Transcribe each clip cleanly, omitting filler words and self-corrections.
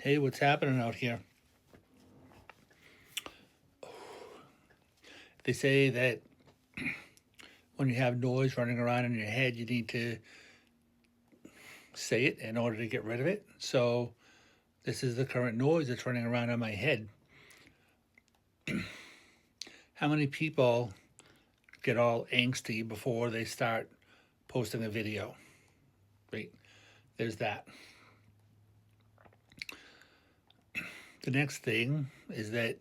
Hey, what's happening out here? They say that when you have noise running around in your head, you need to say it in order to get rid of it. So, this is the current noise that's running around in my head. How many people get all angsty before they start posting a video? Right? There's that. The next thing is that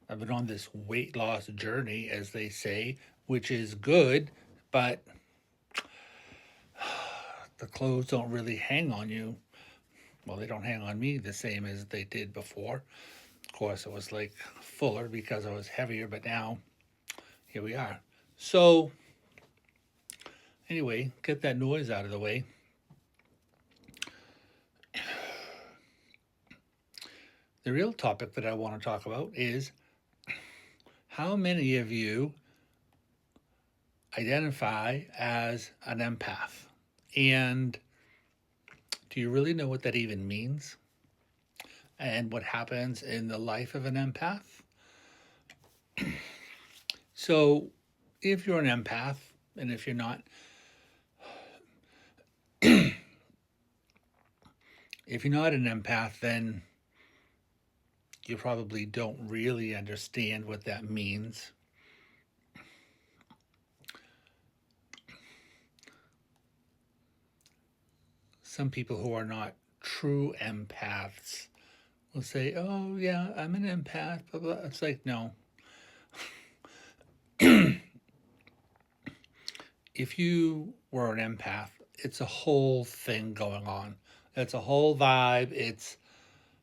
I've been on this weight loss journey, as they say, which is good, but the clothes don't really hang on you. Well, they don't hang on me the same as they did before. Of course, it was like fuller because I was heavier, but now here we are. So, anyway, get that noise out of the way. The real topic that I want to talk about is how many of you identify as an empath? And do you really know what that even means? And what happens in the life of an empath? So, if you're an empath, and if you're not, if you're not an empath, then you probably don't really understand what that means. Some people who are not true empaths will say, "Oh, yeah, I'm an empath." Blah, blah. It's like, no. If you were an empath, it's a whole thing going on. It's a whole vibe. It's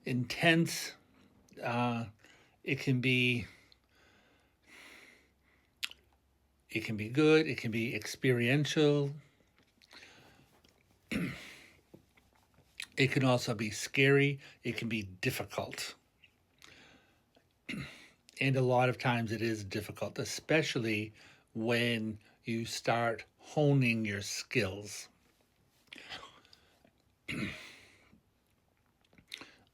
intense. Uh, it can be it can be good. It can be experiential. It can also be scary. It can be difficult. And a lot of times it is difficult, especially when you start honing your skills.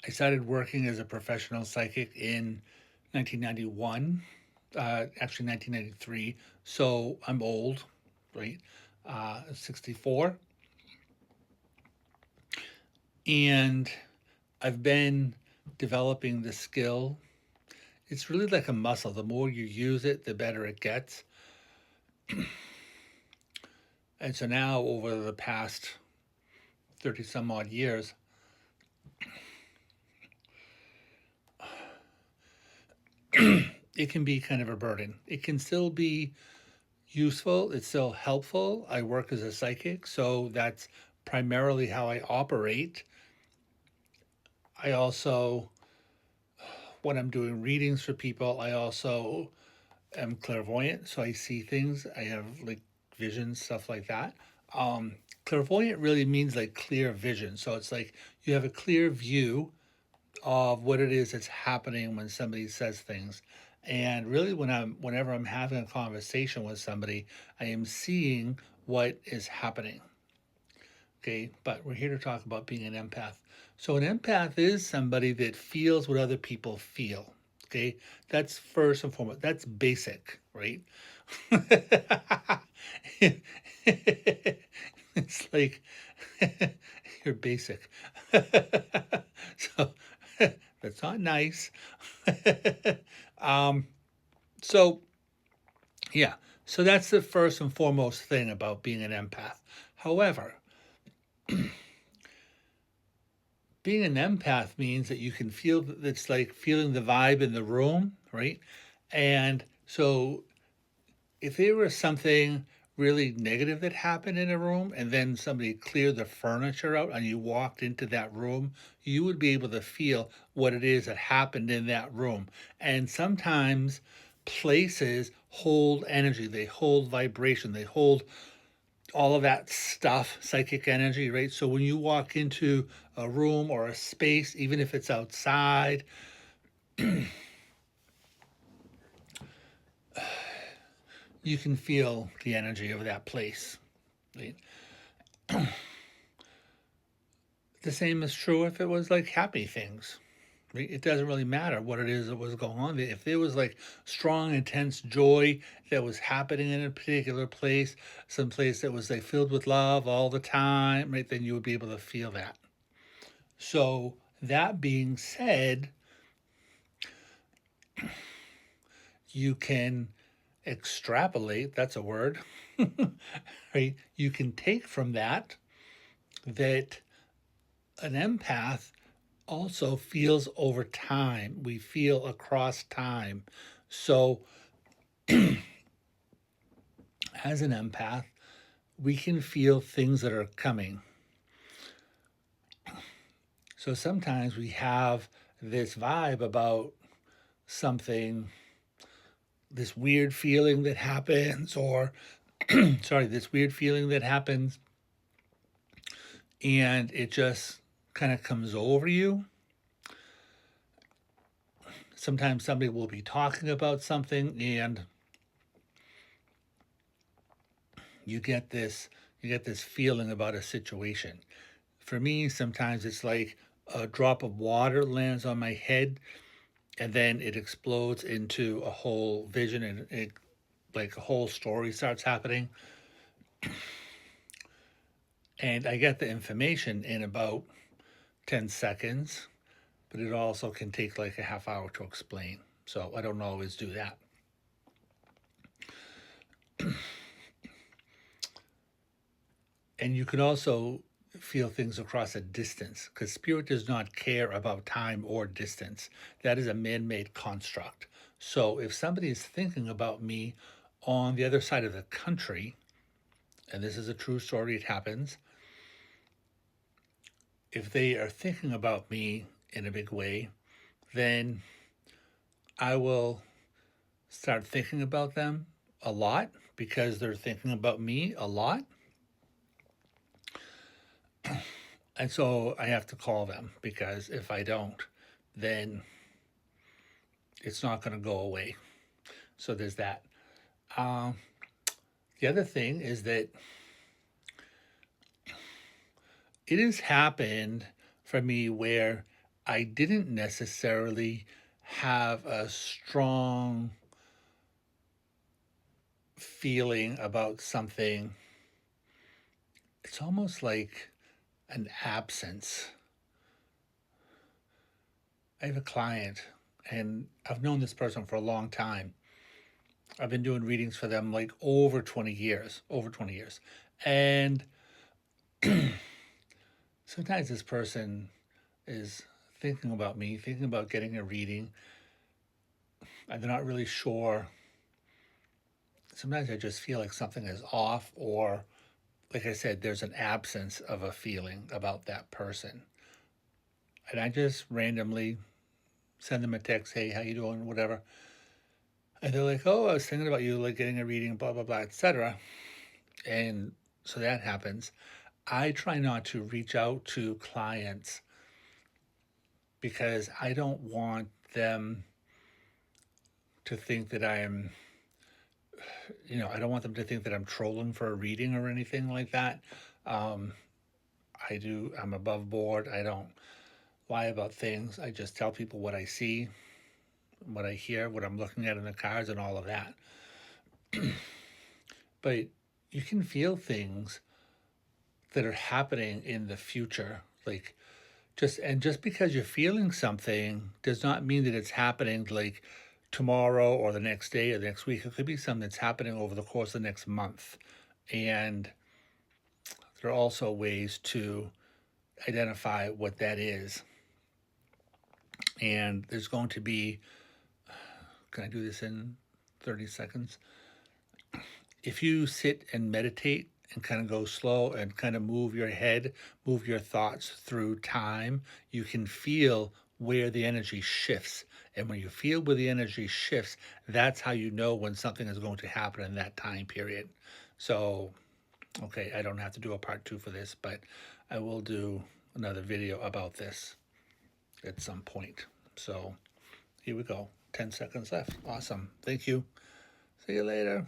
I started working as a professional psychic in 1991, actually 1993. So I'm old, right? 64. And I've been developing the skill. It's really like a muscle. The more you use it, the better it gets. And so now, over the past 30 some odd years, it can be kind of a burden. It can still be useful, it's still helpful. I work as a psychic, so that's primarily how I operate. I also, when I'm doing readings for people, I also am clairvoyant, so I see things. I have like visions, stuff like that. Clairvoyant really means like clear vision. So it's like you have a clear view of what it is that's happening when somebody says things. And really, whenever I'm having a conversation with somebody, I am seeing what is happening. Okay, but we're here to talk about being an empath. So an empath is somebody that feels what other people feel. Okay, that's first and foremost. That's basic, right? It's like you're basic. So that's not nice. um, so yeah, so that's the first and foremost thing about being an empath. However, being an empath means that you can feel, it's like feeling the vibe in the room, right? And so if there was something really negative that happened in a room and then somebody cleared the furniture out and you walked into that room, you would be able to feel what it is that happened in that room. And sometimes places hold energy, they hold vibration, they hold all of that stuff, psychic energy, right? So when you walk into a room or a space, even if it's outside, you can feel the energy of that place, right? The same is true if it was like happy things. It doesn't really matter what it is that was going on. If there was like strong, intense joy that was happening in a particular place, some place that was like filled with love all the time, right, then you would be able to feel that. So that being said, you can extrapolate, that's a word, right? You can take from that that an empath also feels over time. We feel across time. So as an empath, we can feel things that are coming. So sometimes we have this vibe about something, this weird feeling that happens, or sorry, this weird feeling that happens, and it just kind of comes over you. Sometimes somebody will be talking about something and you get this feeling about a situation. For me, sometimes it's like a drop of water lands on my head and then it explodes into a whole vision, and it like a whole story starts happening, and I get the information in about 10 seconds, but it also can take like a half hour to explain. So I don't always do that. And you can also feel things across a distance because spirit does not care about time or distance. That is a man made construct. So if somebody is thinking about me on the other side of the country, and this is a true story, it happens, if they are thinking about me in a big way, then I will start thinking about them a lot because they're thinking about me a lot. And so I have to call them because if I don't, then it's not going to go away. So there's that. Um, the other thing is that it has happened for me where I didn't necessarily have a strong feeling about something. It's almost like an absence. I have a client, and I've known this person for a long time. I've been doing readings for them like over 20 years, over 20 years. And sometimes this person is thinking about me, thinking about getting a reading, and they're not really sure. Sometimes I just feel like something is off, or like I said, there's an absence of a feeling about that person. And I just randomly send them a text, hey, how you doing, whatever. And they're like, oh, I was thinking about you, like getting a reading, blah, blah, blah, etc. And so that happens. I try not to reach out to clients because I don't want them to think that I don't want them to think that I'm trolling for a reading or anything like that. Um, I'm above board. I don't lie about things. I just tell people what I see, what I hear, what I'm looking at in the cards, and all of that. But you can feel things that are happening in the future. Like just because you're feeling something does not mean that it's happening like tomorrow or the next day or the next week. It could be something that's happening over the course of the next month. And there are also ways to identify what that is. And there's going to be, can I do this in 30 seconds? If you sit and meditate and kind of go slow and kind of move your head, move your thoughts through time, you can feel where the energy shifts. And when you feel where the energy shifts, that's how you know when something is going to happen in that time period. So, okay, I don't have to do a part 2 for this, but I will do another video about this at some point. So, here we go. 10 seconds left. Awesome. Thank you. See you later.